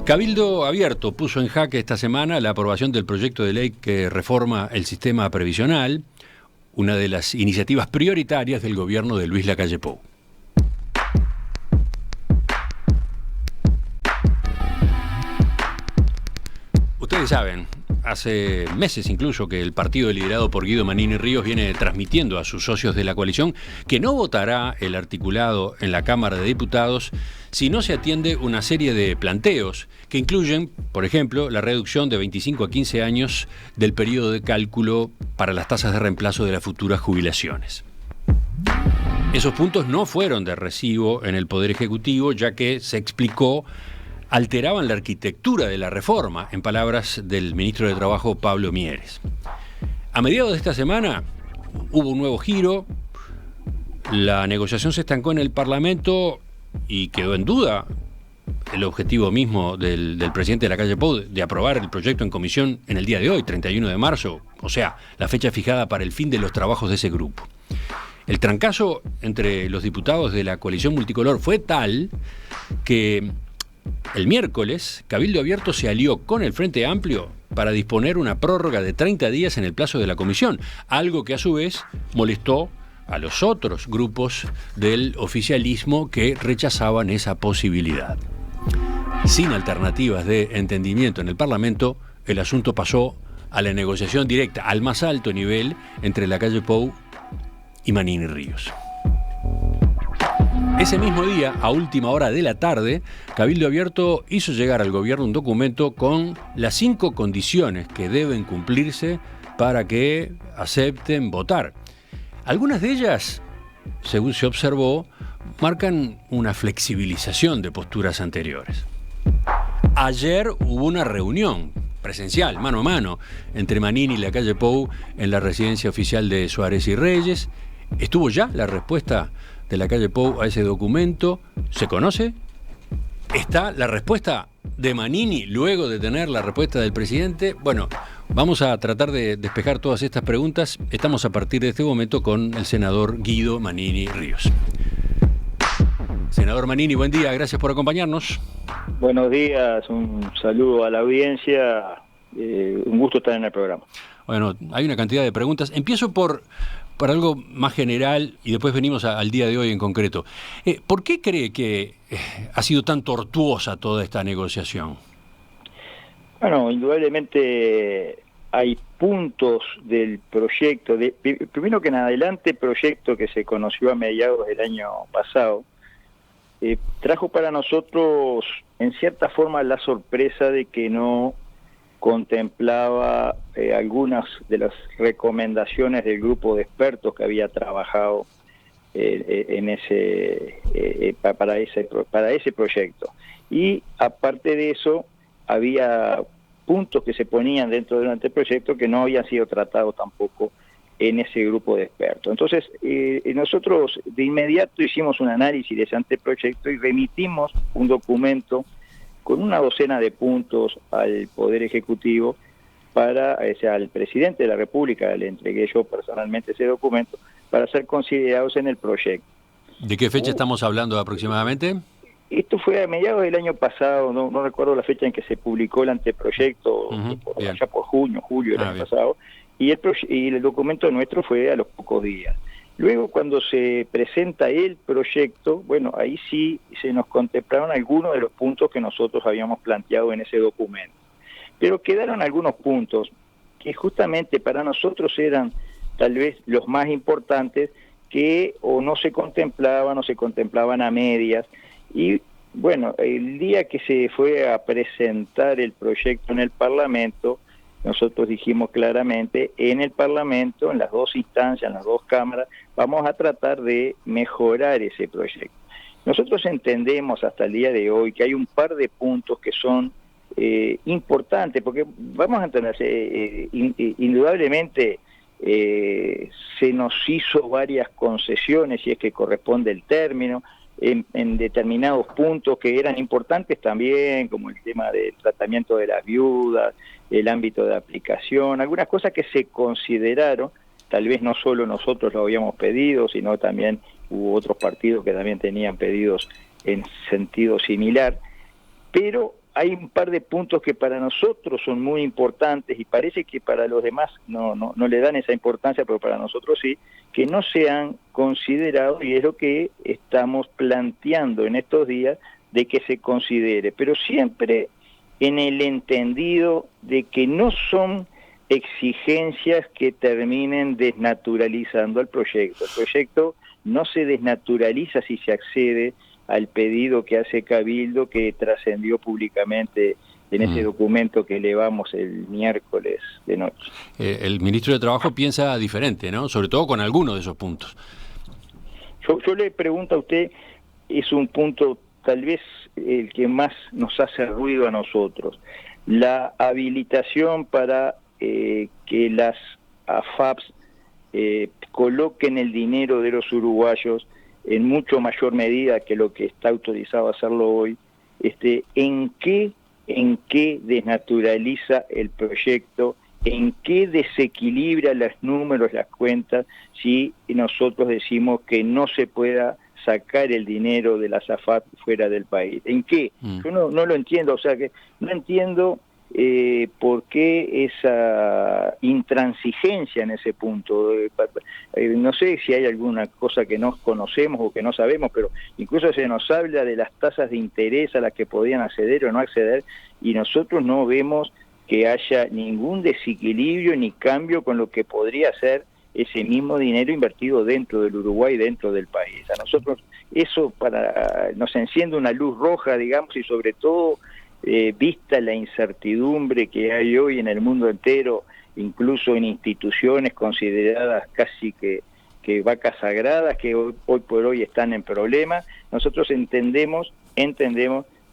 Cabildo Abierto puso en jaque esta semana la aprobación del proyecto de ley que reforma el sistema previsional, una de las iniciativas prioritarias del gobierno de Luis Lacalle Pou. Ustedes saben, hace meses incluso que el partido liderado por Guido Manini Ríos viene transmitiendo a sus socios de la coalición que no votará el articulado en la Cámara de Diputados si no se atiende una serie de planteos que incluyen, por ejemplo, la reducción de 25 a 15 años del periodo de cálculo para las tasas de reemplazo de las futuras jubilaciones. Esos puntos no fueron de recibo en el Poder Ejecutivo, ya que se explicó alteraban la arquitectura de la reforma, en palabras del ministro de Trabajo, Pablo Mieres. A mediados de esta semana hubo un nuevo giro, la negociación se estancó en el Parlamento y quedó en duda el objetivo mismo del presidente de Lacalle Pou de aprobar el proyecto en comisión en el día de hoy, 31 de marzo, o sea, la fecha fijada para el fin de los trabajos de ese grupo. El trancazo entre los diputados de la coalición multicolor fue tal que el miércoles, Cabildo Abierto se alió con el Frente Amplio para disponer una prórroga de 30 días en el plazo de la comisión, algo que a su vez molestó a los otros grupos del oficialismo que rechazaban esa posibilidad. Sin alternativas de entendimiento en el Parlamento, el asunto pasó a la negociación directa, al más alto nivel, entre Lacalle Pou y Manini Ríos. Ese mismo día, a última hora de la tarde, Cabildo Abierto hizo llegar al gobierno un documento con las 5 condiciones que deben cumplirse para que acepten votar. Algunas de ellas, según se observó, marcan una flexibilización de posturas anteriores. Ayer hubo una reunión presencial, mano a mano, entre Manini y Lacalle Pou en la residencia oficial de Suárez y Reyes. ¿Estuvo ya la respuesta de Lacalle Pou a ese documento? ¿Se conoce? ¿Está la respuesta de Manini luego de tener la respuesta del presidente? Bueno, vamos a tratar de despejar todas estas preguntas. Estamos a partir de este momento con el senador Guido Manini Ríos. Senador Manini, buen día, gracias por acompañarnos. Buenos días, un saludo a la audiencia, un gusto estar en el programa. Bueno, hay una cantidad de preguntas. Empiezo por algo más general y después venimos al día de hoy en concreto. ¿Por qué cree que ha sido tan tortuosa toda esta negociación? Bueno, indudablemente hay puntos del proyecto, primero que en adelante, proyecto que se conoció a mediados del año pasado, trajo para nosotros en cierta forma la sorpresa de que no contemplaba algunas de las recomendaciones del grupo de expertos que había trabajado para ese proyecto. Y aparte de eso, había puntos que se ponían dentro del anteproyecto que no habían sido tratados tampoco en ese grupo de expertos. Entonces, nosotros de inmediato hicimos un análisis de ese anteproyecto y remitimos un documento con una docena de puntos al Poder Ejecutivo al presidente de la República, le entregué yo personalmente ese documento, para ser considerados en el proyecto. ¿De qué fecha estamos hablando aproximadamente? Esto fue a mediados del año pasado, no recuerdo la fecha en que se publicó el anteproyecto, allá por julio del año pasado, y el documento nuestro fue a los pocos días. Luego, cuando se presenta el proyecto, bueno, ahí sí se nos contemplaron algunos de los puntos que nosotros habíamos planteado en ese documento. Pero quedaron algunos puntos que justamente para nosotros eran tal vez los más importantes, que o no se contemplaban a medias. Y bueno, el día que se fue a presentar el proyecto en el Parlamento, nosotros dijimos claramente, en el Parlamento, en las dos instancias, en las dos cámaras, vamos a tratar de mejorar ese proyecto. Nosotros entendemos hasta el día de hoy que hay un par de puntos que son importantes, porque vamos a entender, indudablemente se nos hizo varias concesiones, si es que corresponde el término, en determinados puntos que eran importantes también, como el tema del tratamiento de las viudas, el ámbito de aplicación, algunas cosas que se consideraron, tal vez no solo nosotros lo habíamos pedido, sino también hubo otros partidos que también tenían pedidos en sentido similar, pero hay un par de puntos que para nosotros son muy importantes y parece que para los demás no le dan esa importancia, pero para nosotros sí, que no se han considerado, y es lo que estamos planteando en estos días, de que se considere, pero siempre en el entendido de que no son exigencias que terminen desnaturalizando al proyecto. El proyecto no se desnaturaliza si se accede al pedido que hace Cabildo, que trascendió públicamente en ese documento que elevamos el miércoles de noche. El ministro de Trabajo piensa diferente, ¿no? Sobre todo con algunos de esos puntos. Yo le pregunto a usted, es un punto tal vez el que más nos hace ruido a nosotros, la habilitación para que las AFAPs coloquen el dinero de los uruguayos en mucho mayor medida que lo que está autorizado a hacerlo hoy. ¿En qué desnaturaliza el proyecto? ¿En qué desequilibra los números, las cuentas, si nosotros decimos que no se pueda sacar el dinero de la AFAP fuera del país? ¿En qué? Yo no lo entiendo, o sea que no entiendo por qué esa intransigencia en ese punto. No sé si hay alguna cosa que no conocemos o que no sabemos, pero incluso se nos habla de las tasas de interés a las que podían acceder o no acceder, y nosotros no vemos que haya ningún desequilibrio ni cambio con lo que podría ser ese mismo dinero invertido dentro del Uruguay, dentro del país. A nosotros eso nos enciende una luz roja, digamos, y sobre todo vista la incertidumbre que hay hoy en el mundo entero, incluso en instituciones consideradas casi que vacas sagradas, que hoy por hoy están en problemas. Nosotros entendemos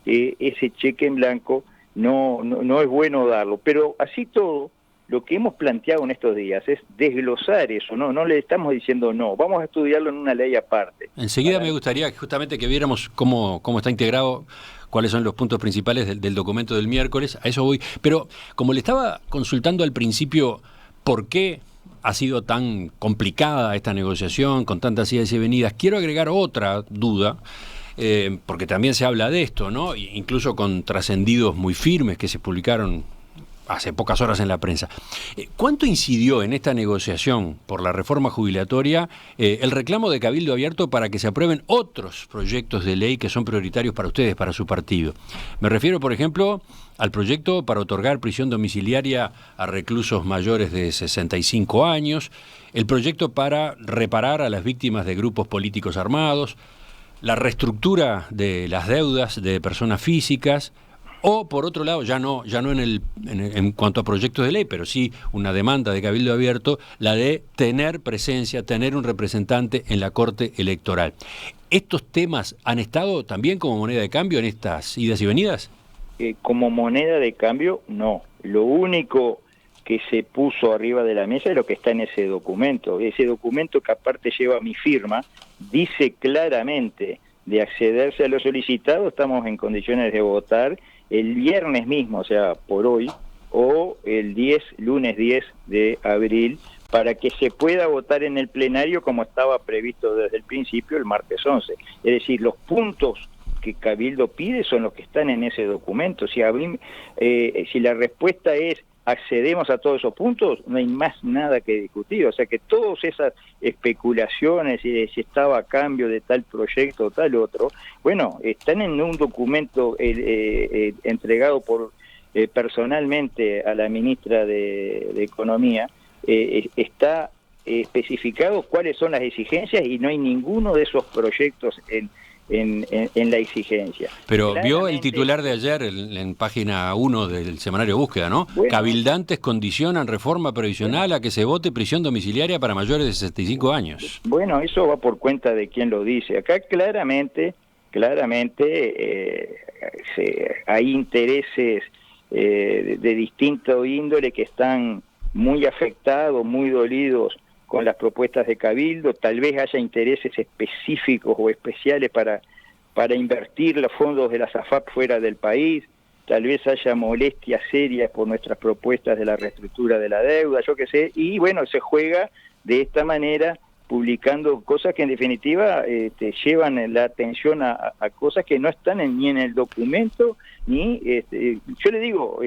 que ese cheque en blanco no es bueno darlo, pero así todo, lo que hemos planteado en estos días es desglosar eso, no le estamos diciendo no, vamos a estudiarlo en una ley aparte. Enseguida me gustaría justamente que viéramos cómo está integrado, cuáles son los puntos principales del documento del miércoles, a eso voy. Pero como le estaba consultando al principio, ¿por qué ha sido tan complicada esta negociación con tantas idas y venidas? Quiero agregar otra duda, porque también se habla de esto, ¿no? Incluso con trascendidos muy firmes que se publicaron hace pocas horas en la prensa. ¿Cuánto incidió en esta negociación por la reforma jubilatoria el reclamo de Cabildo Abierto para que se aprueben otros proyectos de ley que son prioritarios para ustedes, para su partido? Me refiero, por ejemplo, al proyecto para otorgar prisión domiciliaria a reclusos mayores de 65 años, el proyecto para reparar a las víctimas de grupos políticos armados, la reestructura de las deudas de personas físicas, o por otro lado, ya no en cuanto a proyectos de ley, pero sí una demanda de Cabildo Abierto, la de tener presencia, tener un representante en la Corte Electoral. ¿Estos temas han estado también como moneda de cambio en estas idas y venidas? Como moneda de cambio, no. Lo único que se puso arriba de la mesa es lo que está en ese documento. Ese documento, que aparte lleva mi firma, dice claramente: de accederse a lo solicitado, estamos en condiciones de votar el viernes mismo, o sea, por hoy, o el lunes 10 de abril, para que se pueda votar en el plenario como estaba previsto desde el principio, el martes 11. Es decir, los puntos que Cabildo pide son los que están en ese documento. Si la respuesta es accedemos a todos esos puntos, no hay más nada que discutir. O sea que todas esas especulaciones, si estaba a cambio de tal proyecto o tal otro, bueno, están en un documento entregado personalmente a la ministra de Economía. Está especificado cuáles son las exigencias y no hay ninguno de esos proyectos en la exigencia. Pero vio el titular de ayer en página 1 del semanario Búsqueda, ¿no? Bueno, cabildantes condicionan reforma previsional a que se vote prisión domiciliaria para mayores de 65 años. Bueno, eso va por cuenta de quien lo dice. Acá claramente hay intereses de distinto índole que están muy afectados, muy dolidos con las propuestas de Cabildo. Tal vez haya intereses específicos o especiales para invertir los fondos de la AFAP fuera del país, tal vez haya molestias serias por nuestras propuestas de la reestructura de la deuda, yo qué sé, y bueno, se juega de esta manera publicando cosas que en definitiva llevan la atención a cosas que no están ni en el documento, ni yo le digo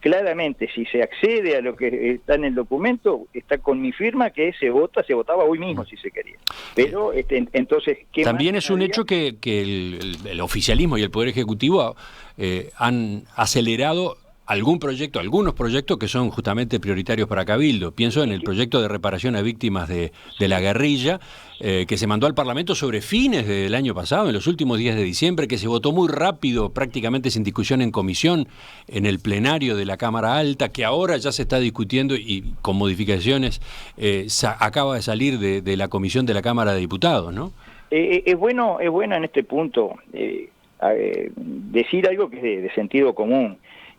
claramente, si se accede a lo que está en el documento, está con mi firma que se votaba hoy mismo si se quería. Pero entonces, ¿qué también más es un hecho que el oficialismo y el Poder Ejecutivo han acelerado algunos proyectos que son justamente prioritarios para Cabildo. Pienso en el proyecto de reparación a víctimas de la guerrilla, que se mandó al Parlamento sobre fines del año pasado, en los últimos días de diciembre, que se votó muy rápido, prácticamente sin discusión en comisión, en el plenario de la Cámara Alta, que ahora ya se está discutiendo y con modificaciones acaba de salir de la comisión de la Cámara de Diputados, ¿no? Es bueno en este punto decir algo que es de sentido común.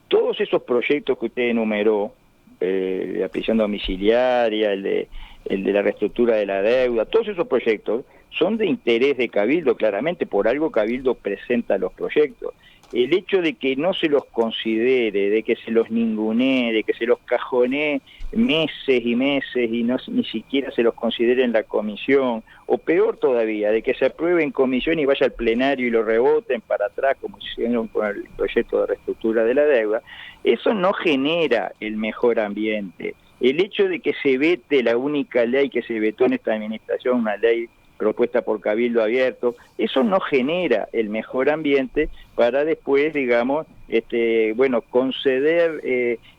Todos esos proyectos que usted enumeró, la prisión domiciliaria, el de la reestructura de la deuda, todos esos proyectos son de interés de Cabildo, claramente, por algo Cabildo presenta los proyectos. El hecho de que no se los considere, de que se los ningunee, de que se los cajonee meses y meses y ni siquiera se los considere en la comisión, o peor todavía, de que se apruebe en comisión y vaya al plenario y lo reboten para atrás, como hicieron con el proyecto de reestructura de la deuda, eso no genera el mejor ambiente. El hecho de que se vete la única ley que se vetó en esta administración, una ley propuesta por Cabildo Abierto, eso no genera el mejor ambiente para después, digamos, conceder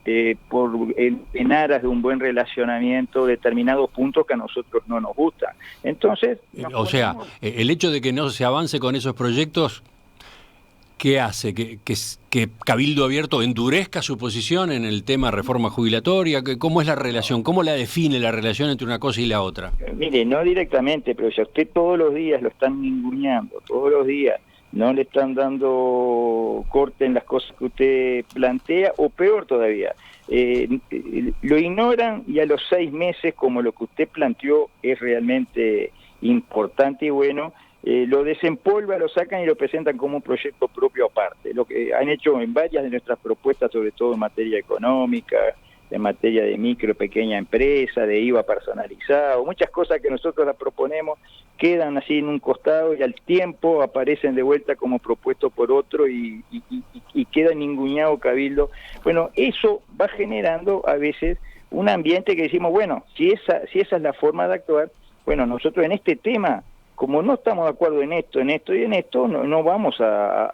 en aras de un buen relacionamiento determinados puntos que a nosotros no nos gustan. Entonces, el hecho de que no se avance con esos proyectos, ¿qué hace? ¿Que Cabildo Abierto endurezca su posición en el tema reforma jubilatoria? ¿Cómo es la relación? ¿Cómo la define la relación entre una cosa y la otra? Mire, no directamente, pero si a usted todos los días lo están ninguneando, todos los días no le están dando corte en las cosas que usted plantea, o peor todavía, lo ignoran y a los 6 meses, como lo que usted planteó es realmente importante y bueno, lo desempolva, lo sacan y lo presentan como un proyecto propio aparte. Lo que han hecho en varias de nuestras propuestas, sobre todo en materia económica, en materia de micro y pequeña empresa, de IVA personalizado, muchas cosas que nosotros las proponemos quedan así en un costado y al tiempo aparecen de vuelta como propuesto por otro y queda ninguneado Cabildo. Bueno, eso va generando a veces un ambiente que decimos, bueno, si esa es la forma de actuar, bueno, nosotros en este tema, como no estamos de acuerdo en esto y en esto, no vamos a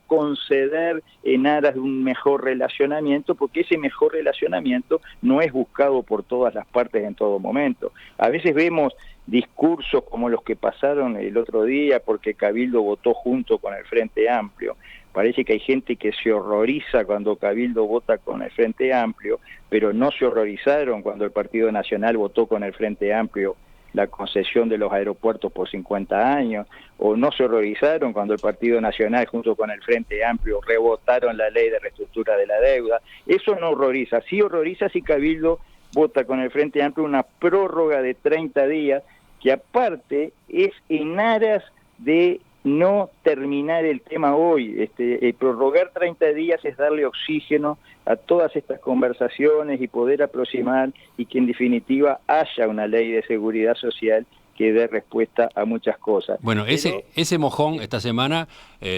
conceder en aras de un mejor relacionamiento, porque ese mejor relacionamiento no es buscado por todas las partes en todo momento. A veces vemos discursos como los que pasaron el otro día porque Cabildo votó junto con el Frente Amplio. Parece que hay gente que se horroriza cuando Cabildo vota con el Frente Amplio, pero no se horrorizaron cuando el Partido Nacional votó con el Frente Amplio la concesión de los aeropuertos por 50 años, o no se horrorizaron cuando el Partido Nacional junto con el Frente Amplio rebotaron la ley de reestructura de la deuda. Eso no horroriza. Sí horroriza si Cabildo vota con el Frente Amplio una prórroga de 30 días, que aparte es en aras de no terminar el tema hoy. Prorrogar 30 días es darle oxígeno a todas estas conversaciones y poder aproximar y que en definitiva haya una ley de seguridad social que dé respuesta a muchas cosas. Bueno, ese mojón esta semana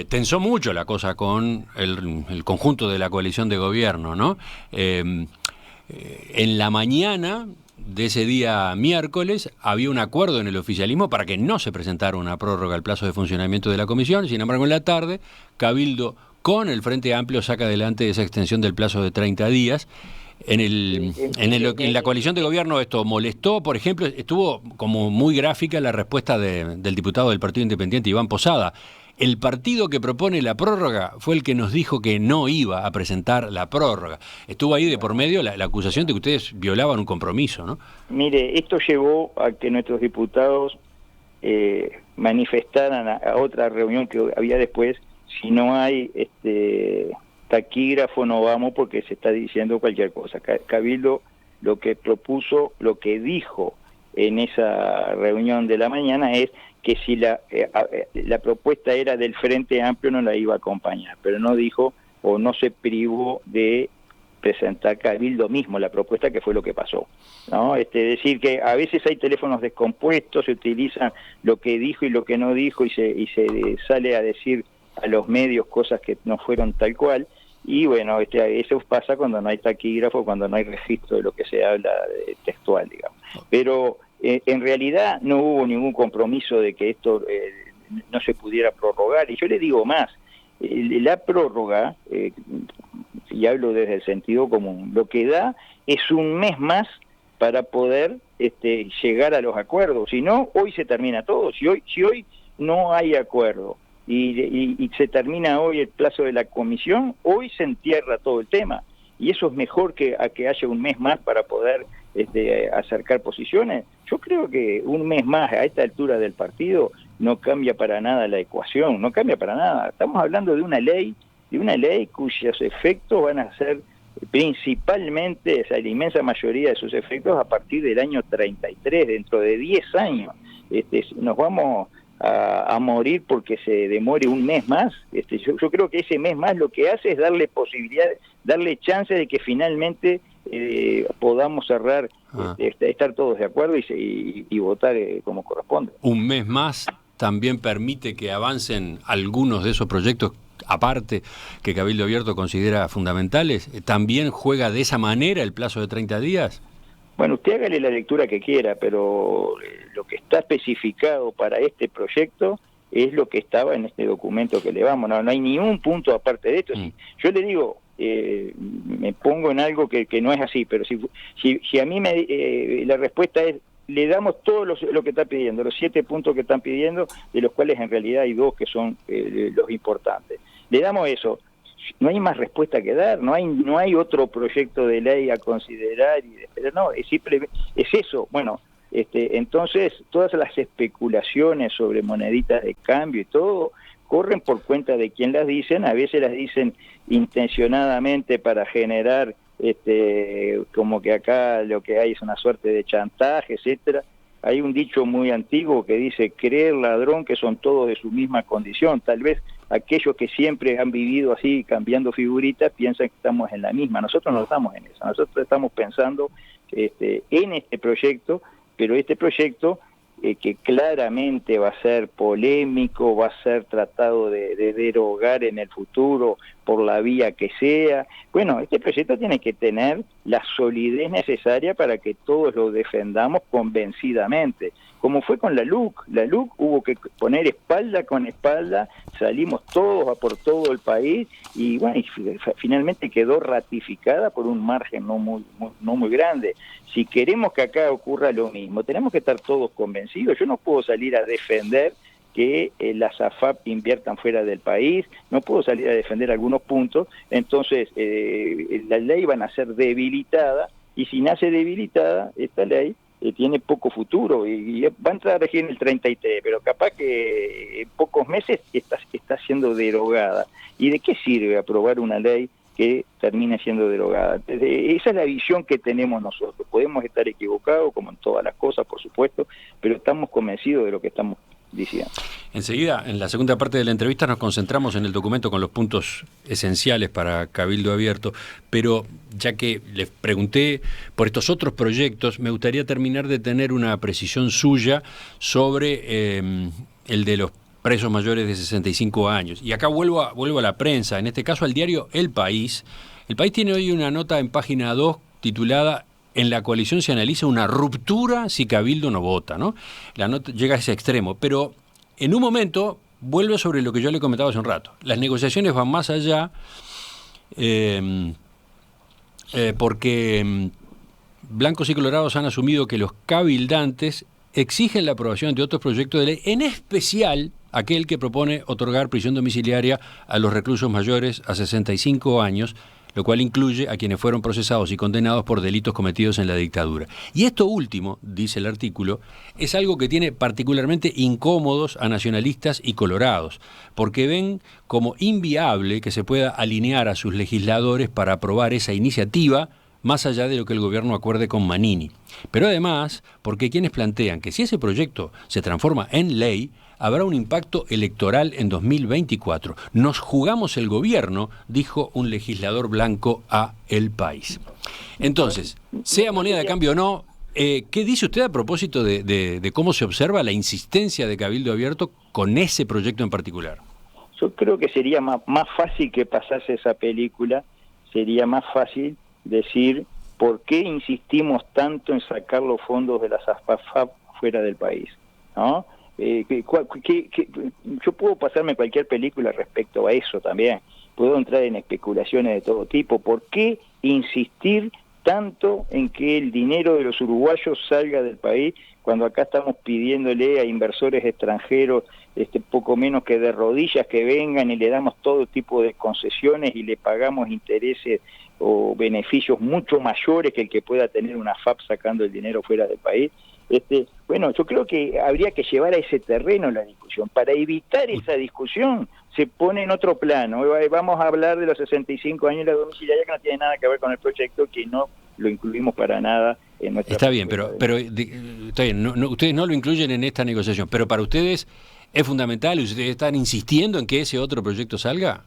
tensó mucho la cosa con el conjunto de la coalición de gobierno, ¿no? En la mañana de ese día miércoles había un acuerdo en el oficialismo para que no se presentara una prórroga al plazo de funcionamiento de la comisión. Sin embargo, en la tarde, Cabildo con el Frente Amplio saca adelante esa extensión del plazo de 30 días. En la coalición de gobierno esto molestó, por ejemplo, estuvo como muy gráfica la respuesta del diputado del Partido Independiente, Iván Posada. El partido que propone la prórroga fue el que nos dijo que no iba a presentar la prórroga. Estuvo ahí de por medio la acusación de que ustedes violaban un compromiso, ¿no? Mire, esto llevó a que nuestros diputados manifestaran a otra reunión que había después, si no hay taquígrafo no vamos porque se está diciendo cualquier cosa. Cabildo lo que propuso, lo que dijo en esa reunión de la mañana es que si la propuesta era del Frente Amplio no la iba a acompañar, pero no dijo o no se privó de presentar Cabildo mismo la propuesta, que fue lo que pasó, ¿no? Decir que a veces hay teléfonos descompuestos, se utilizan lo que dijo y lo que no dijo y se sale a decir a los medios cosas que no fueron tal cual, y bueno, eso pasa cuando no hay taquígrafo, cuando no hay registro de lo que se habla textual, digamos. Pero en realidad no hubo ningún compromiso de que esto no se pudiera prorrogar, y yo le digo más, la prórroga, y hablo desde el sentido común, lo que da es un mes más para poder llegar a los acuerdos. Si no, hoy se termina todo. Si hoy no hay acuerdo y se termina hoy el plazo de la comisión, hoy se entierra todo el tema. Y eso es mejor que haya un mes más para poder acercar posiciones. Yo creo que un mes más a esta altura del partido no cambia para nada la ecuación, no cambia para nada. Estamos hablando de una ley cuyos efectos van a ser principalmente, o sea, la inmensa mayoría de sus efectos a partir del año 33, dentro de 10 años. Nos vamos a morir porque se demore un mes más. Yo creo que ese mes más lo que hace es darle posibilidad, darle chance de que finalmente podamos cerrar, estar todos de acuerdo y votar como corresponde. Un mes más también permite que avancen algunos de esos proyectos, aparte que Cabildo Abierto considera fundamentales. ¿También juega de esa manera el plazo de 30 días? Bueno, usted hágale la lectura que quiera, pero lo que está especificado para este proyecto es lo que estaba en este documento que elevamos. No hay ni un punto aparte de esto. Yo le digo, me pongo en algo que no es así, pero si a mí la respuesta es, le damos todo lo que está pidiendo, los 7 puntos que están pidiendo, de los cuales en realidad hay 2 que son los importantes. Le damos eso. No hay más respuesta que dar, no hay otro proyecto de ley a considerar, pero no, es eso. Bueno, entonces todas las especulaciones sobre moneditas de cambio y todo corren por cuenta de quien las dicen, a veces las dicen intencionadamente para generar como que acá lo que hay es una suerte de chantaje, etcétera. Hay un dicho muy antiguo que dice: creer ladrón que son todos de su misma condición. Tal vez aquellos que siempre han vivido así, cambiando figuritas, piensan que estamos en la misma. Nosotros no estamos en eso. Nosotros estamos pensando en este proyecto, pero este proyecto que claramente va a ser polémico, va a ser tratado de derogar en el futuro por la vía que sea. Bueno, este proyecto tiene que tener la solidez necesaria para que todos lo defendamos convencidamente, como fue con la LUC. La LUC hubo que poner espalda con espalda, salimos todos a por todo el país y bueno, y finalmente quedó ratificada por un margen no muy grande. Si queremos que acá ocurra lo mismo, tenemos que estar todos convencidos. Yo no puedo salir a defender que las AFAP inviertan fuera del país, no puedo salir a defender algunos puntos, entonces la ley va a ser debilitada, y si nace debilitada, esta ley tiene poco futuro, y va a entrar a regir en el 33, pero capaz que en pocos meses está siendo derogada. ¿Y de qué sirve aprobar una ley que termina siendo derogada? Esa es la visión que tenemos nosotros. Podemos estar equivocados, como en todas las cosas, por supuesto, pero estamos convencidos de lo que estamos diciendo. Enseguida, en la segunda parte de la entrevista, nos concentramos en el documento con los puntos esenciales para Cabildo Abierto, pero ya que les pregunté por estos otros proyectos, me gustaría terminar de tener una precisión suya sobre el de los presos mayores de 65 años. Y acá vuelvo a la prensa, en este caso al diario El País. El País tiene hoy una nota en página 2 titulada: en la coalición se analiza una ruptura si Cabildo no vota, ¿no? La nota llega a ese extremo, pero en un momento vuelve sobre lo que yo le comentaba hace un rato. Las negociaciones van más allá porque blancos y colorados han asumido que los cabildantes exigen la aprobación de otros proyectos de ley, en especial aquel que propone otorgar prisión domiciliaria a los reclusos mayores a 65 años, lo cual incluye a quienes fueron procesados y condenados por delitos cometidos en la dictadura. Y esto último, dice el artículo, es algo que tiene particularmente incómodos a nacionalistas y colorados, porque ven como inviable que se pueda alinear a sus legisladores para aprobar esa iniciativa, más allá de lo que el gobierno acuerde con Manini. Pero además, porque quienes plantean que si ese proyecto se transforma en ley, habrá un impacto electoral en 2024. Nos jugamos el gobierno, dijo un legislador blanco a El País. Entonces, sea moneda de cambio o no, ¿qué dice usted a propósito de cómo se observa la insistencia de Cabildo Abierto con ese proyecto en particular? Yo creo que sería más fácil que pasase esa película, sería más fácil decir por qué insistimos tanto en sacar los fondos de las AFAP fuera del país, ¿no? Yo puedo pasarme cualquier película respecto a eso también, puedo entrar en especulaciones de todo tipo. ¿Por qué insistir tanto en que el dinero de los uruguayos salga del país cuando acá estamos pidiéndole a inversores extranjeros poco menos que de rodillas que vengan y le damos todo tipo de concesiones y le pagamos intereses o beneficios mucho mayores que el que pueda tener una FAP sacando el dinero fuera del país? Bueno, yo creo que habría que llevar a ese terreno la discusión. Para evitar esa discusión se pone en otro plano. Vamos a hablar de los 65 años de la domiciliaria, que no tiene nada que ver con el proyecto, que no lo incluimos para nada en nuestra... Está bien, pero está bien, ustedes no lo incluyen en esta negociación, pero para ustedes es fundamental, ustedes están insistiendo en que ese otro proyecto salga.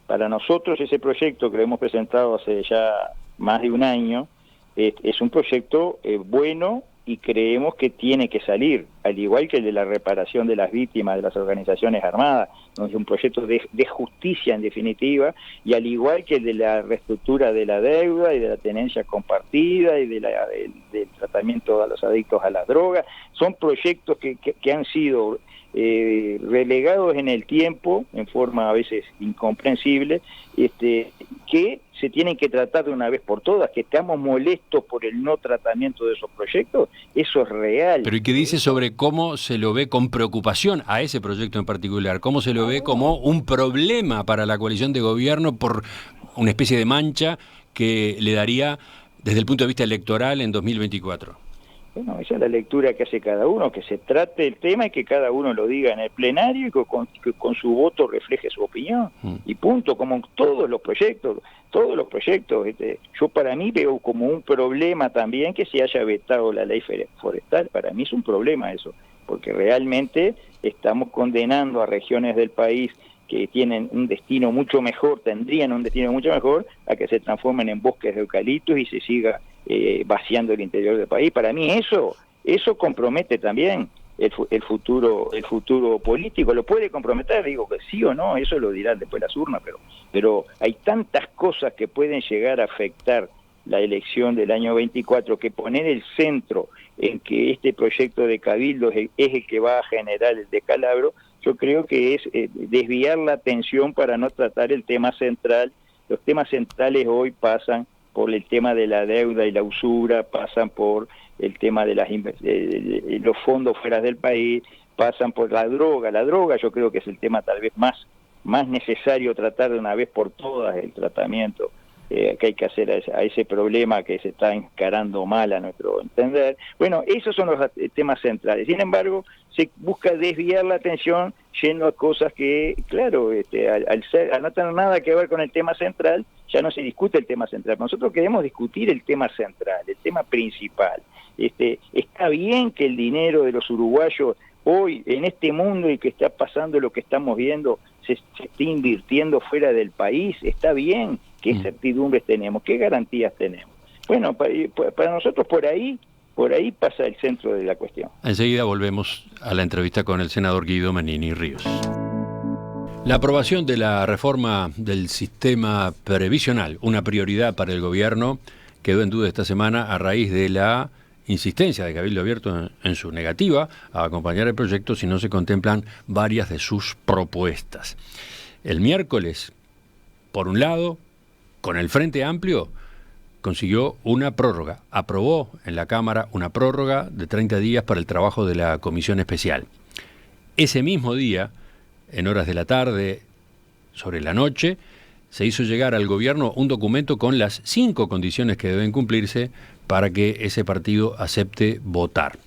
Para nosotros ese proyecto que lo hemos presentado hace ya más de un año es un proyecto bueno, y creemos que tiene que salir, al igual que el de la reparación de las víctimas de las organizaciones armadas, ¿no? Es un proyecto de justicia en definitiva, y al igual que el de la reestructura de la deuda y de la tenencia compartida y del tratamiento a los adictos a las drogas. Son proyectos que han sido relegados en el tiempo, en forma a veces incomprensible, que se tienen que tratar de una vez por todas. Que estamos molestos por el no tratamiento de esos proyectos, eso es real. Pero ¿y qué dice sobre cómo se lo ve con preocupación a ese proyecto en particular? ¿Cómo se lo ve como un problema para la coalición de gobierno por una especie de mancha que le daría desde el punto de vista electoral en 2024? Bueno, esa es la lectura que hace cada uno, que se trate el tema y que cada uno lo diga en el plenario y que con su voto refleje su opinión. Y punto, como todos los proyectos. Yo para mí veo como un problema también que se haya vetado la ley forestal. Para mí es un problema eso, porque realmente estamos condenando a regiones del país que tienen un destino mucho mejor, tendrían un destino mucho mejor, a que se transformen en bosques de eucaliptos y se siga vaciando el interior del país. Para mí eso compromete también el futuro político. Lo puede comprometer, digo que sí o no, eso lo dirán después las urnas, pero hay tantas cosas que pueden llegar a afectar la elección del año 24, que poner el centro en que este proyecto de Cabildo es el que va a generar el descalabro, yo creo que es desviar la atención para no tratar el tema central. Los temas centrales hoy pasan por el tema de la deuda y la usura, pasan por el tema de los fondos fuera del país, pasan por la droga. La droga yo creo que es el tema tal vez más necesario tratar de una vez por todas, el tratamiento que hay que hacer a ese problema que se está encarando mal a nuestro entender. Bueno, esos son los temas centrales. Sin embargo, se busca desviar la atención yendo a cosas que, claro, al no tener nada que ver con el tema central, ya no se discute el tema central. Nosotros queremos discutir el tema central, el tema principal. Está bien que el dinero de los uruguayos hoy, en este mundo y que está pasando lo que estamos viendo, se esté invirtiendo fuera del país. Está bien. ¿Qué certidumbres tenemos? ¿Qué garantías tenemos? Bueno, para nosotros por ahí pasa el centro de la cuestión. Enseguida volvemos a la entrevista con el senador Guido Manini Ríos. La aprobación de la reforma del sistema previsional, una prioridad para el gobierno, quedó en duda esta semana a raíz de la insistencia de Cabildo Abierto en su negativa a acompañar el proyecto si no se contemplan varias de sus propuestas. El miércoles, por un lado, con el Frente Amplio, consiguió una prórroga. Aprobó en la Cámara una prórroga de 30 días para el trabajo de la Comisión Especial. Ese mismo día, en horas de la tarde, sobre la noche, se hizo llegar al gobierno un documento con las 5 condiciones que deben cumplirse para que ese partido acepte votar.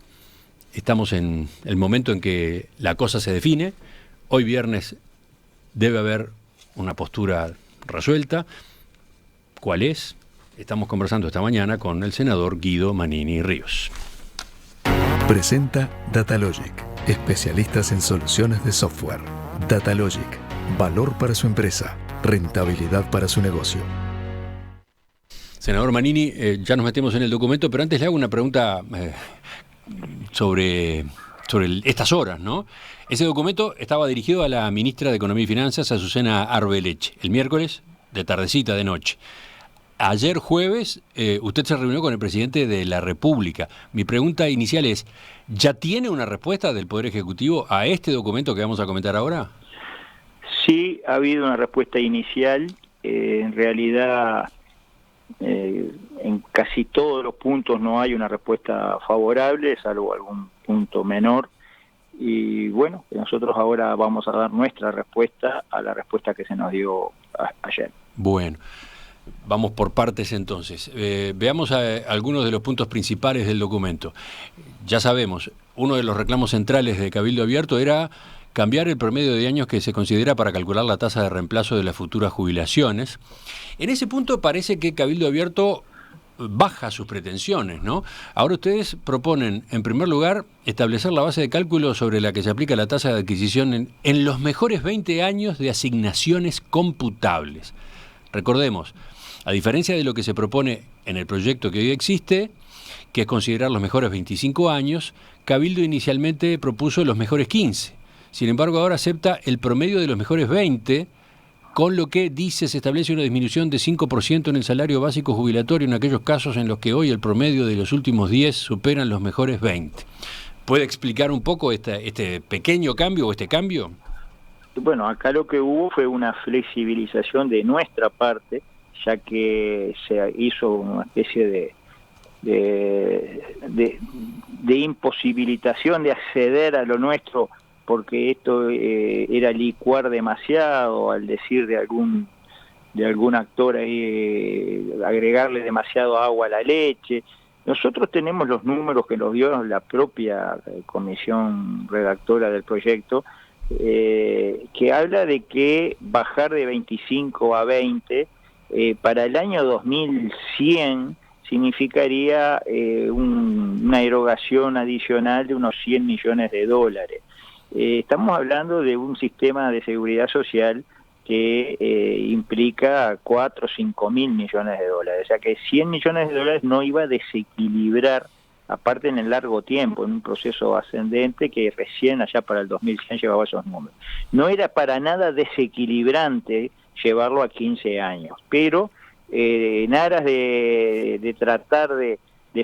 Estamos en el momento en que la cosa se define. Hoy viernes debe haber una postura resuelta. ¿Cuál es? Estamos conversando esta mañana con el senador Guido Manini Ríos. Presenta Datalogic, especialistas en soluciones de software. Datalogic, valor para su empresa, rentabilidad para su negocio. Senador Manini, ya nos metemos en el documento, pero antes le hago una pregunta sobre estas horas, ¿no? Ese documento estaba dirigido a la ministra de Economía y Finanzas, Azucena Arbeleche, el miércoles de tardecita, de noche. Ayer jueves, usted se reunió con el presidente de la República. Mi pregunta inicial es, ¿ya tiene una respuesta del Poder Ejecutivo a este documento que vamos a comentar ahora? Sí, ha habido una respuesta inicial. En realidad, en casi todos los puntos no hay una respuesta favorable, salvo algún punto menor. Y bueno, nosotros ahora vamos a dar nuestra respuesta a la respuesta que se nos dio ayer. Bueno, vamos por partes entonces. Veamos algunos de los puntos principales del documento. Ya sabemos, uno de los reclamos centrales de Cabildo Abierto era cambiar el promedio de años que se considera para calcular la tasa de reemplazo de las futuras jubilaciones. En ese punto parece que Cabildo Abierto baja sus pretensiones, ¿no? Ahora ustedes proponen, en primer lugar, establecer la base de cálculo sobre la que se aplica la tasa de adquisición en los mejores 20 años de asignaciones computables. Recordemos, a diferencia de lo que se propone en el proyecto que hoy existe, que es considerar los mejores 25 años, Cabildo inicialmente propuso los mejores 15. Sin embargo, ahora acepta el promedio de los mejores 20, con lo que dice se establece una disminución de 5% en el salario básico jubilatorio en aquellos casos en los que hoy el promedio de los últimos 10 superan los mejores 20. ¿Puede explicar un poco este pequeño cambio o este cambio? Bueno, acá lo que hubo fue una flexibilización de nuestra parte, ya que se hizo una especie de imposibilitación de acceder a lo nuestro, porque esto era licuar demasiado, al decir de algún actor ahí, agregarle demasiado agua a la leche. Nosotros tenemos los números que nos dio la propia comisión redactora del proyecto, que habla de que bajar de 25 a 20 para el año 2100 significaría una erogación adicional de unos 100 millones de dólares. Estamos hablando de un sistema de seguridad social que implica 4 o 5 mil millones de dólares, o sea que 100 millones de dólares no iba a desequilibrar, aparte en el largo tiempo, en un proceso ascendente que recién allá para el 2100 llevaba esos números. No era para nada desequilibrante llevarlo a 15 años, pero en aras de tratar de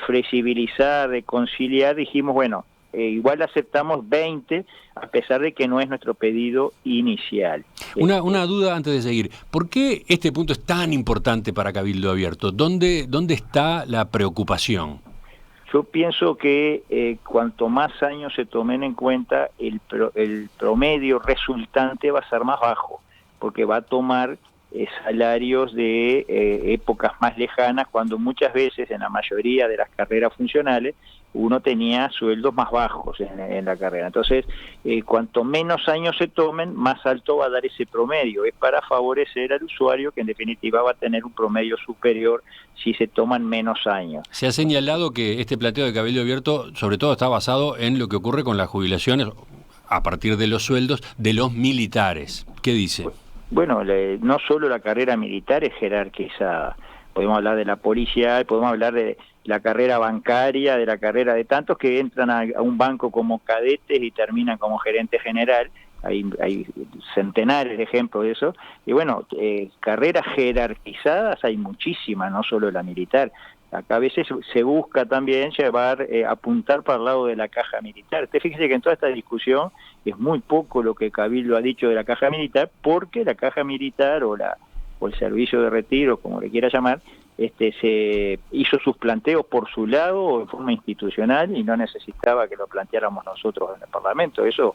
flexibilizar, de conciliar, dijimos, bueno, igual aceptamos 20, a pesar de que no es nuestro pedido inicial. Una duda antes de seguir. ¿Por qué este punto es tan importante para Cabildo Abierto? ¿Dónde está la preocupación? Yo pienso que cuanto más años se tomen en cuenta, el promedio resultante va a ser más bajo, porque va a tomar salarios de épocas más lejanas, cuando muchas veces en la mayoría de las carreras funcionales uno tenía sueldos más bajos en la carrera. Entonces, cuanto menos años se tomen, más alto va a dar ese promedio. Es para favorecer al usuario, que en definitiva va a tener un promedio superior si se toman menos años. Se ha señalado que este planteo de Cabildo Abierto sobre todo está basado en lo que ocurre con las jubilaciones a partir de los sueldos de los militares. ¿Qué dice? Bueno, no solo la carrera militar es jerarquizada. Podemos hablar de la policía, podemos hablar de la carrera bancaria, de la carrera de tantos que entran a un banco como cadetes y terminan como gerente general. Hay centenares de ejemplos de eso. Y bueno, carreras jerarquizadas hay muchísimas, no solo la militar. Acá a veces se busca también apuntar para el lado de la caja militar. Usted fíjese que en toda esta discusión es muy poco lo que Cabildo ha dicho de la caja militar, porque la caja militar o el servicio de retiro, como le quiera llamar, se hizo sus planteos por su lado o en forma institucional y no necesitaba que lo planteáramos nosotros en el Parlamento. Eso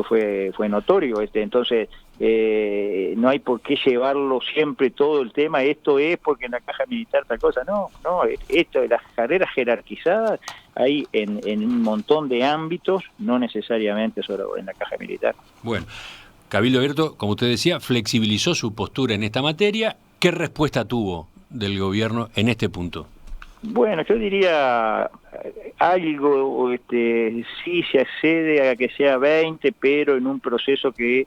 fue notorio. Entonces no hay por qué llevarlo siempre todo el tema, esto es porque en la caja militar tal cosa. No, esto de las carreras jerarquizadas hay en un montón de ámbitos, no necesariamente solo en la caja militar. Bueno, Cabildo Abierto, como usted decía, flexibilizó su postura en esta materia. ¿Qué respuesta tuvo del gobierno en este punto? Bueno, yo diría algo, sí se accede a que sea 20, pero en un proceso que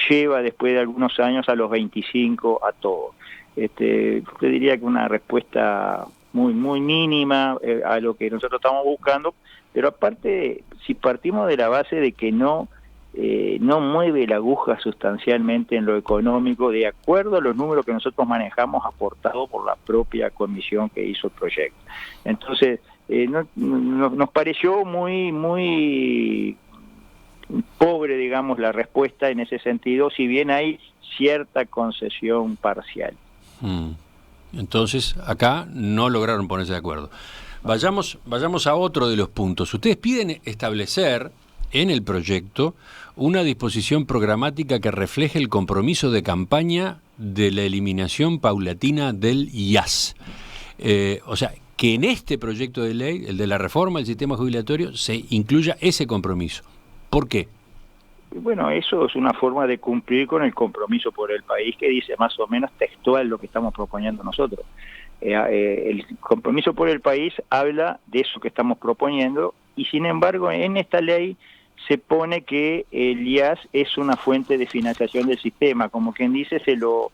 lleva después de algunos años a los 25 a todo. Yo diría que una respuesta muy mínima a lo que nosotros estamos buscando, pero aparte, si partimos de la base de que no mueve la aguja sustancialmente en lo económico, de acuerdo a los números que nosotros manejamos aportados por la propia comisión que hizo el proyecto. Entonces, nos pareció muy pobre, digamos, la respuesta en ese sentido, si bien hay cierta concesión parcial. Entonces, acá no lograron ponerse de acuerdo. Vayamos a otro de los puntos. Ustedes piden establecer en el proyecto una disposición programática que refleje el compromiso de campaña de la eliminación paulatina del IAS. O sea, que en este proyecto de ley, el de la reforma del sistema jubilatorio, se incluya ese compromiso. ¿Por qué? Bueno, eso es una forma de cumplir con el compromiso por el país que dice más o menos textual lo que estamos proponiendo nosotros. El compromiso por el país habla de eso que estamos proponiendo y sin embargo en esta ley se pone que el IAS es una fuente de financiación del sistema, como quien dice se lo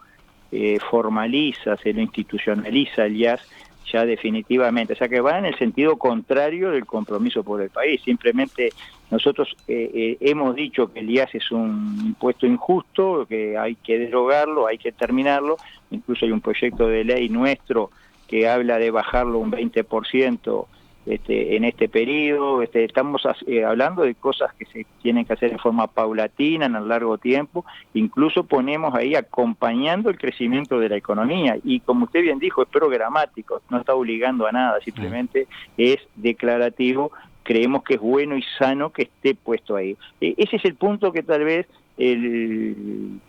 formaliza, se lo institucionaliza el IAS ya definitivamente, o sea que va en el sentido contrario del compromiso por el país. Simplemente nosotros hemos dicho que el IAS es un impuesto injusto, que hay que derogarlo, hay que terminarlo, incluso hay un proyecto de ley nuestro que habla de bajarlo un 20% en este periodo. Estamos hablando de cosas que se tienen que hacer en forma paulatina, en el largo tiempo, incluso ponemos ahí acompañando el crecimiento de la economía, y como usted bien dijo, es programático, no está obligando a nada, simplemente es declarativo. Creemos que es bueno y sano que esté puesto ahí. Ese es el punto que tal vez el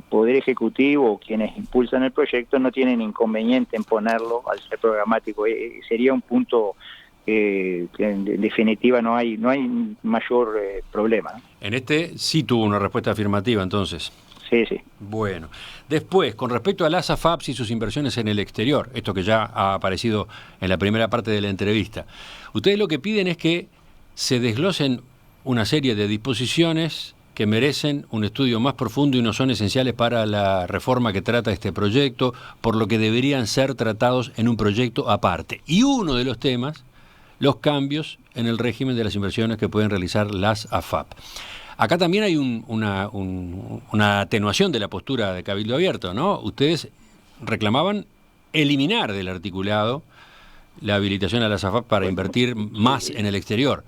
Poder Ejecutivo o quienes impulsan el proyecto no tienen inconveniente en ponerlo al ser programático. Sería un punto que en definitiva no hay mayor problema. En este sí tuvo una respuesta afirmativa, entonces. Sí. Bueno, después, con respecto a las AFAPs y sus inversiones en el exterior, esto que ya ha aparecido en la primera parte de la entrevista, ustedes lo que piden es que se desglosen una serie de disposiciones que merecen un estudio más profundo y no son esenciales para la reforma que trata este proyecto, por lo que deberían ser tratados en un proyecto aparte. Y uno de los temas, los cambios en el régimen de las inversiones que pueden realizar las AFAP. Acá también hay una atenuación de la postura de Cabildo Abierto, ¿no? Ustedes reclamaban eliminar del articulado la habilitación a las AFAP para invertir más en el exterior.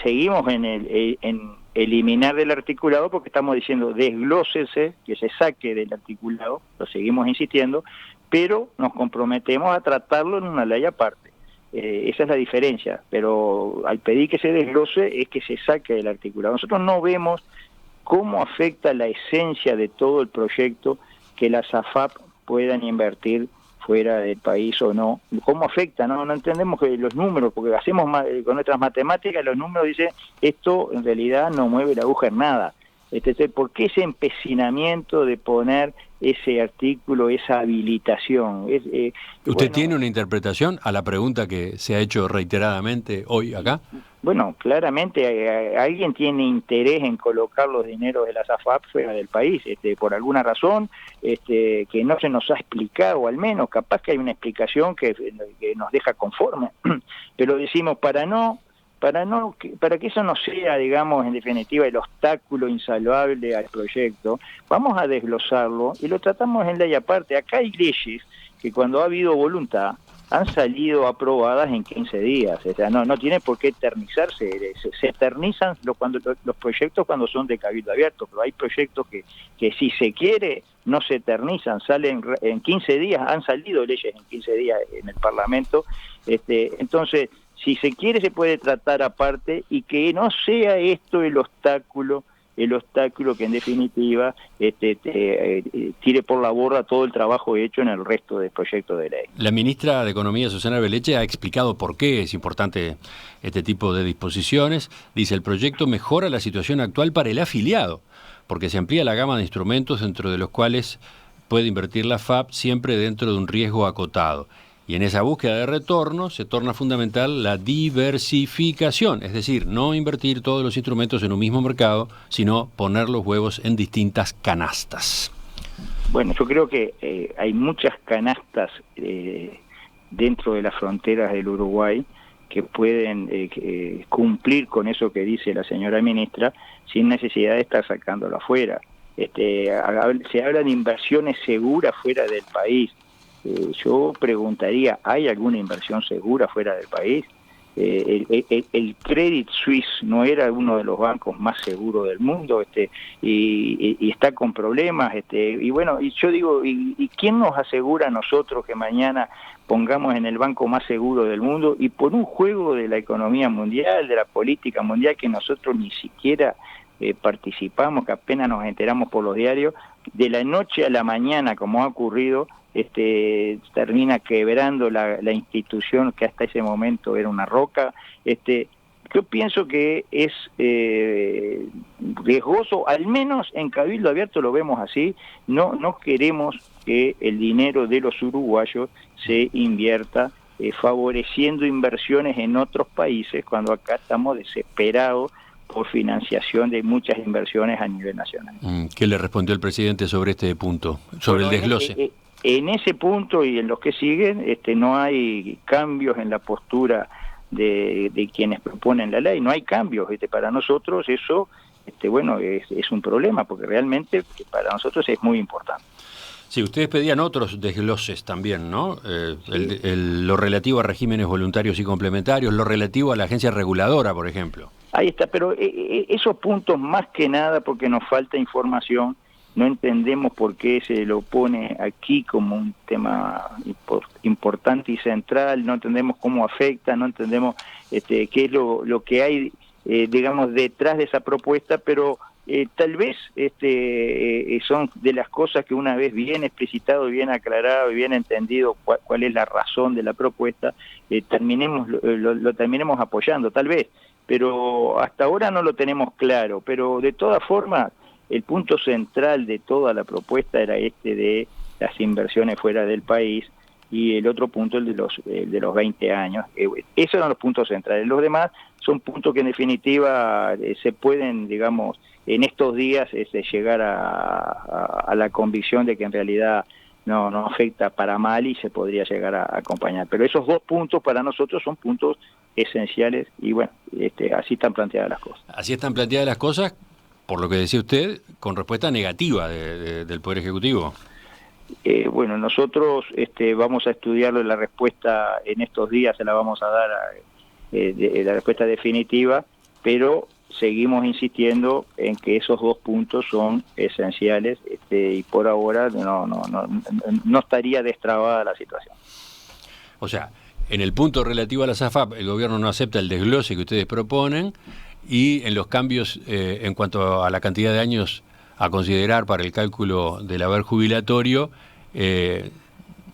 Seguimos en eliminar del articulado porque estamos diciendo desglósese, que se saque del articulado, lo seguimos insistiendo, pero nos comprometemos a tratarlo en una ley aparte. Esa es la diferencia, pero al pedir que se desglose es que se saque del articulado. Nosotros no vemos cómo afecta la esencia de todo el proyecto que las AFAP puedan invertir fuera del país o no. ¿Cómo afecta? No entendemos que los números, porque hacemos con nuestras matemáticas, los números dicen esto en realidad no mueve la aguja en nada. ¿Por qué ese empecinamiento de poner ese artículo, esa habilitación? ¿Usted tiene una interpretación a la pregunta que se ha hecho reiteradamente hoy acá? Bueno, claramente alguien tiene interés en colocar los dineros de las AFAP fuera del país, por alguna razón que no se nos ha explicado, o al menos capaz que hay una explicación que nos deja conforme, pero decimos para que eso no sea, digamos, en definitiva, el obstáculo insalvable al proyecto, vamos a desglosarlo y lo tratamos en ley aparte. Acá hay leyes que cuando ha habido voluntad han salido aprobadas en 15 días, o sea, no tiene por qué eternizarse, se eternizan los proyectos cuando son de Cabildo Abierto, pero hay proyectos que si se quiere no se eternizan, salen en 15 días, han salido leyes en 15 días en el Parlamento, entonces si se quiere se puede tratar aparte y que no sea esto el obstáculo que en definitiva tire por la borda todo el trabajo hecho en el resto del proyecto de ley. La ministra de Economía, Susana Arbeleche, ha explicado por qué es importante este tipo de disposiciones. Dice, el proyecto mejora la situación actual para el afiliado, porque se amplía la gama de instrumentos dentro de los cuales puede invertir la FAP siempre dentro de un riesgo acotado. Y en esa búsqueda de retorno se torna fundamental la diversificación, es decir, no invertir todos los instrumentos en un mismo mercado, sino poner los huevos en distintas canastas. Bueno, yo creo que hay muchas canastas dentro de las fronteras del Uruguay que pueden cumplir con eso que dice la señora ministra sin necesidad de estar sacándolo afuera. Se habla de inversiones seguras fuera del país. Yo preguntaría, ¿hay alguna inversión segura fuera del país? El Credit Suisse no era uno de los bancos más seguros del mundo, y está con problemas, y bueno, y yo digo, ¿y quién nos asegura a nosotros que mañana pongamos en el banco más seguro del mundo y por un juego de la economía mundial, de la política mundial que nosotros ni siquiera participamos, que apenas nos enteramos por los diarios, de la noche a la mañana, como ha ocurrido, termina quebrando la institución que hasta ese momento era una roca? Yo pienso que es riesgoso, al menos en Cabildo Abierto lo vemos así. No queremos que el dinero de los uruguayos se invierta favoreciendo inversiones en otros países, cuando acá estamos desesperados por financiación de muchas inversiones a nivel nacional. ¿Qué le respondió el presidente sobre este punto, sobre el desglose? En ese punto y en los que siguen, no hay cambios en la postura de quienes proponen la ley, no hay cambios. Para nosotros eso, bueno, es un problema, porque realmente para nosotros es muy importante. Sí, ustedes pedían otros desgloses también, ¿no? Sí. Lo relativo a regímenes voluntarios y complementarios, lo relativo a la agencia reguladora, por ejemplo. Ahí está, pero esos puntos más que nada porque nos falta información, no entendemos por qué se lo pone aquí como un tema importante y central, no entendemos cómo afecta, no entendemos qué es lo que hay, digamos, detrás de esa propuesta, pero tal vez son de las cosas que una vez bien explicitado, bien aclarado y bien entendido cuál es la razón de la propuesta, lo terminemos apoyando, tal vez, pero hasta ahora no lo tenemos claro. Pero de todas formas, el punto central de toda la propuesta era de las inversiones fuera del país, y el otro punto, el de los 20 años. Esos eran los puntos centrales. Los demás son puntos que en definitiva se pueden, digamos, en estos días llegar a la convicción de que en realidad no afecta para mal y se podría llegar a acompañar. Pero esos dos puntos para nosotros son puntos esenciales y bueno, así están planteadas las cosas. Así están planteadas las cosas, por lo que decía usted, con respuesta negativa del Poder Ejecutivo. Bueno, nosotros vamos a estudiarlo, la respuesta en estos días se la vamos a dar, la respuesta definitiva, pero seguimos insistiendo en que esos dos puntos son esenciales, y por ahora no estaría destrabada la situación. O sea, en el punto relativo a la SAFAP, el gobierno no acepta el desglose que ustedes proponen, y en los cambios en cuanto a la cantidad de años a considerar para el cálculo del haber jubilatorio,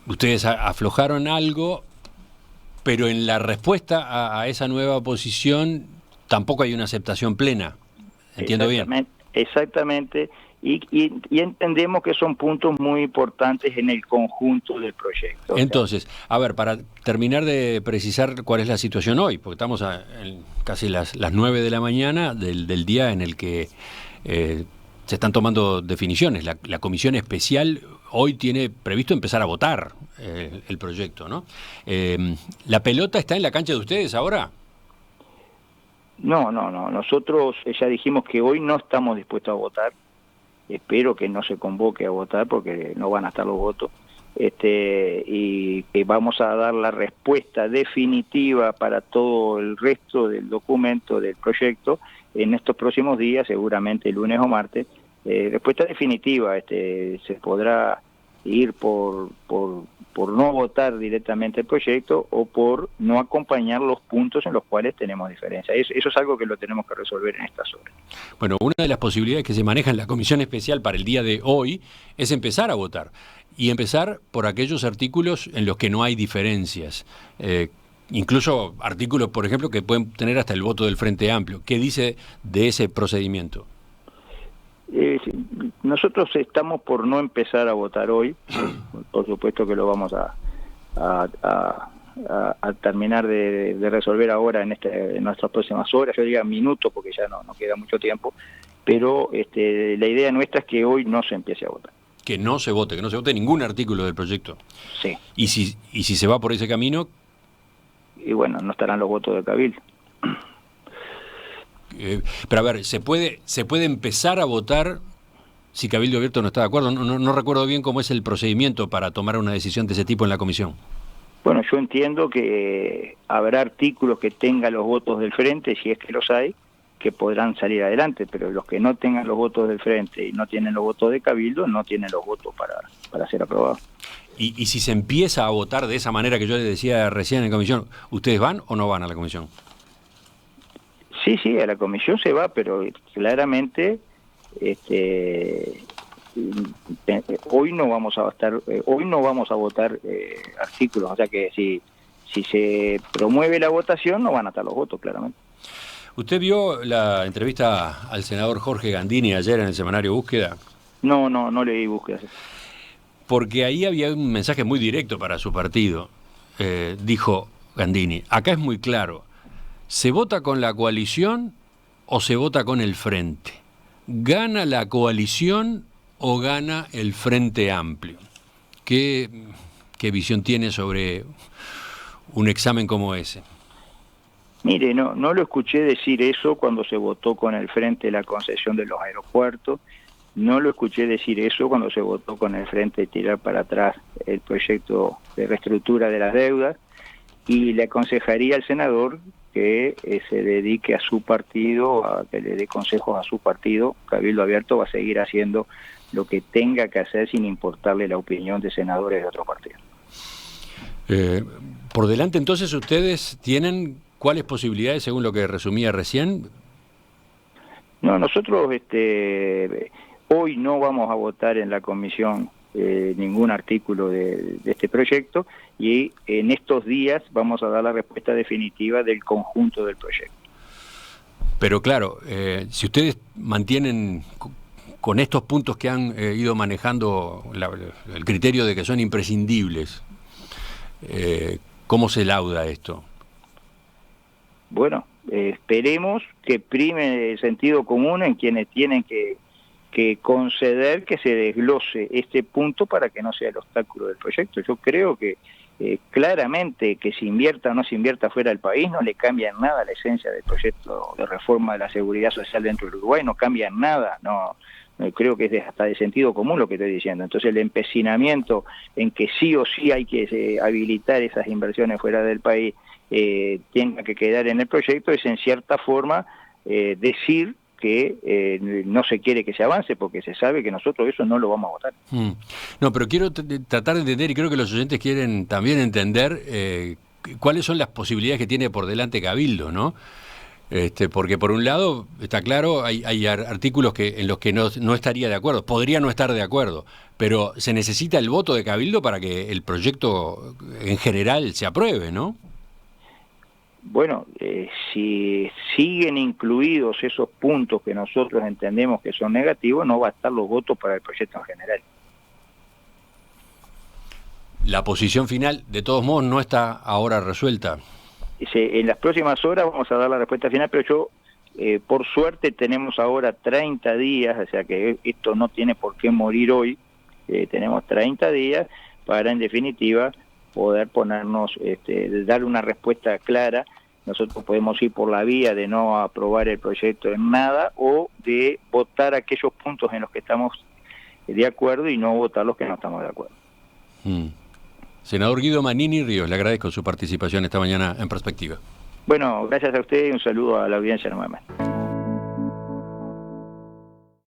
ustedes aflojaron algo, pero en la respuesta a esa nueva posición tampoco hay una aceptación plena. ¿Entiendo bien? Exactamente, y entendemos que son puntos muy importantes en el conjunto del proyecto. Entonces, a ver, para terminar de precisar cuál es la situación hoy, porque estamos en casi las 9 de la mañana del día en el que se están tomando definiciones. La comisión especial hoy tiene previsto empezar a votar el proyecto, ¿no? ¿La pelota está en la cancha de ustedes ahora? No. Nosotros ya dijimos que hoy no estamos dispuestos a votar. Espero que no se convoque a votar porque no van a estar los votos. Y que vamos a dar la respuesta definitiva para todo el resto del documento, del proyecto, en estos próximos días, seguramente lunes o martes. Respuesta definitiva, se podrá ir por no votar directamente el proyecto o por no acompañar los puntos en los cuales tenemos diferencia. Eso es algo que lo tenemos que resolver en estas horas. Bueno, una de las posibilidades que se maneja en la comisión especial para el día de hoy es empezar a votar, y empezar por aquellos artículos en los que no hay diferencias. Incluso artículos, por ejemplo, que pueden tener hasta el voto del Frente Amplio. ¿Qué dice de ese procedimiento? Nosotros estamos por no empezar a votar hoy, por supuesto que lo vamos a a terminar de resolver ahora en nuestras próximas horas, yo diría minutos porque ya no queda mucho tiempo, pero la idea nuestra es que hoy no se empiece a votar. Que no se vote ningún artículo del proyecto. Sí. Y si se va por ese camino... Y bueno, no estarán los votos de Cabildo. Pero a ver, ¿se puede empezar a votar si Cabildo Abierto no está de acuerdo? No recuerdo bien cómo es el procedimiento para tomar una decisión de ese tipo en la comisión. Bueno, yo entiendo que habrá artículos que tengan los votos del Frente, si es que los hay, que podrán salir adelante, pero los que no tengan los votos del Frente y no tienen los votos de Cabildo, no tienen los votos para ser aprobados. Y si se empieza a votar de esa manera que yo les decía recién en la comisión, ¿ustedes van o no van a la comisión? Sí, a la comisión se va, pero claramente hoy no vamos a votar artículos, o sea que si se promueve la votación no van a estar los votos, claramente. ¿Usted vio la entrevista al senador Jorge Gandini ayer en el semanario Búsqueda? No leí Búsqueda. Porque ahí había un mensaje muy directo para su partido. Dijo Gandini, acá es muy claro, ¿se vota con la coalición o se vota con el Frente? ¿Gana la coalición o gana el Frente Amplio? ¿Qué visión tiene sobre un examen como ese? Mire, no lo escuché decir eso cuando se votó con el Frente la concesión de los aeropuertos, no lo escuché decir eso cuando se votó con el Frente tirar para atrás el proyecto de reestructura de las deudas, y le aconsejaría al senador que se dedique a su partido, a que le dé consejos a su partido. Cabildo Abierto va a seguir haciendo lo que tenga que hacer sin importarle la opinión de senadores de otro partido. Por delante entonces ustedes tienen ¿cuáles posibilidades según lo que resumía recién? No, nosotros hoy no vamos a votar en la comisión ningún artículo de este proyecto, y en estos días vamos a dar la respuesta definitiva del conjunto del proyecto. Pero claro, si ustedes mantienen con estos puntos que han ido manejando el criterio de que son imprescindibles, ¿cómo se lauda esto? Bueno, esperemos que prime el sentido común en quienes tienen que conceder que se desglose este punto para que no sea el obstáculo del proyecto. Yo creo que claramente que se invierta o no se invierta fuera del país no le cambia en nada la esencia del proyecto de reforma de la seguridad social dentro del Uruguay, no cambia en nada, no creo que es hasta de sentido común lo que estoy diciendo. Entonces el empecinamiento en que sí o sí hay que habilitar esas inversiones fuera del país tenga que quedar en el proyecto es en cierta forma decir que no se quiere que se avance, porque se sabe que nosotros eso no lo vamos a votar. No, pero quiero tratar de entender, y creo que los oyentes quieren también entender cuáles son las posibilidades que tiene por delante Cabildo, ¿no? Porque por un lado, está claro, hay artículos en los que no estaría de acuerdo, podría no estar de acuerdo, pero se necesita el voto de Cabildo para que el proyecto en general se apruebe, ¿no? Bueno, si siguen incluidos esos puntos que nosotros entendemos que son negativos, no va a estar los votos para el proyecto en general. La posición final, de todos modos, no está ahora resuelta. En las próximas horas vamos a dar la respuesta final, pero yo, por suerte, tenemos ahora 30 días, o sea que esto no tiene por qué morir hoy, tenemos 30 días para, en definitiva, poder ponernos, dar una respuesta clara. Nosotros podemos ir por la vía de no aprobar el proyecto en nada o de votar aquellos puntos en los que estamos de acuerdo y no votar los que no estamos de acuerdo. Senador Guido Manini Ríos, le agradezco su participación esta mañana en Perspectiva. Bueno, gracias a usted y un saludo a la audiencia nuevamente.